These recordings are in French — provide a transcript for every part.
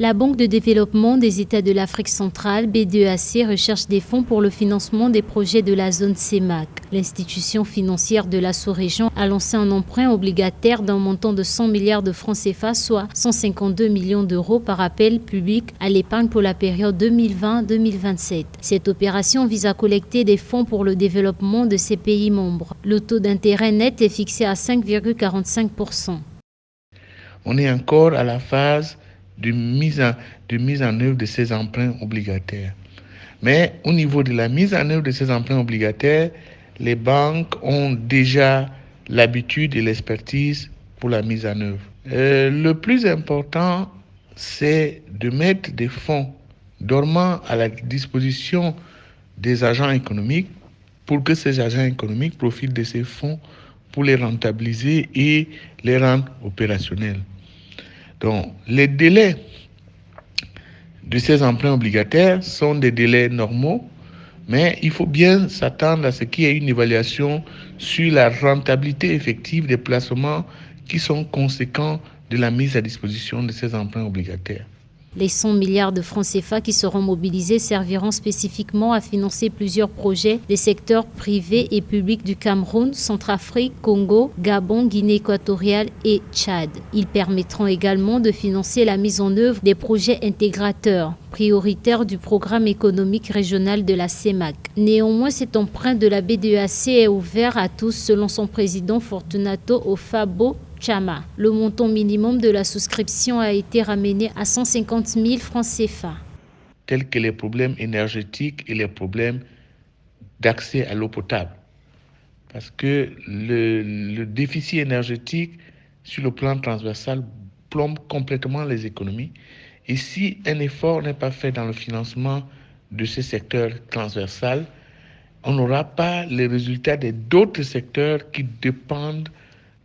La Banque de développement des États de l'Afrique centrale, BDEAC, recherche des fonds pour le financement des projets de la zone CEMAC. L'institution financière de la sous-région a lancé un emprunt obligataire d'un montant de 100 milliards de francs CFA, soit 152 millions d'euros par appel public à l'épargne pour la période 2020-2027. Cette opération vise à collecter des fonds pour le développement de ces pays membres. Le taux d'intérêt net est fixé à 5,45%. On est encore à la phase de mise en œuvre de ces emprunts obligataires. Mais au niveau de la mise en œuvre de ces emprunts obligataires, les banques ont déjà l'habitude et l'expertise pour la mise en œuvre. Le plus important, c'est de mettre des fonds dormants à la disposition des agents économiques pour que ces agents économiques profitent de ces fonds pour les rentabiliser et les rendre opérationnels. Donc, les délais de ces emprunts obligataires sont des délais normaux, mais il faut bien s'attendre à ce qu'il y ait une évaluation sur la rentabilité effective des placements qui sont conséquents de la mise à disposition de ces emprunts obligataires. Les 100 milliards de francs CFA qui seront mobilisés serviront spécifiquement à financer plusieurs projets des secteurs privés et publics du Cameroun, Centrafrique, Congo, Gabon, Guinée équatoriale et Tchad. Ils permettront également de financer la mise en œuvre des projets intégrateurs prioritaires du programme économique régional de la CEMAC. Néanmoins, cet emprunt de la BDEAC est ouvert à tous selon son président Fortunato Ofabo Chama. Le montant minimum de la souscription a été ramené à 150 000 francs CFA. Tels que les problèmes énergétiques et les problèmes d'accès à l'eau potable. Parce que le déficit énergétique sur le plan transversal plombe complètement les économies. Et si un effort n'est pas fait dans le financement de ce secteur transversal, on n'aura pas les résultats d'autres secteurs qui dépendent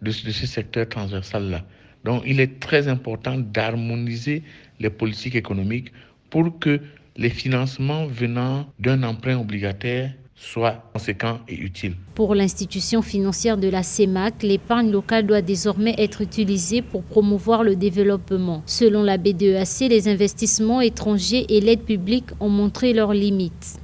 de ce secteur transversal-là. Donc, il est très important d'harmoniser les politiques économiques pour que les financements venant d'un emprunt obligataire soient conséquents et utiles. Pour l'institution financière de la CEMAC, l'épargne locale doit désormais être utilisée pour promouvoir le développement. Selon la BDEAC, les investissements étrangers et l'aide publique ont montré leurs limites.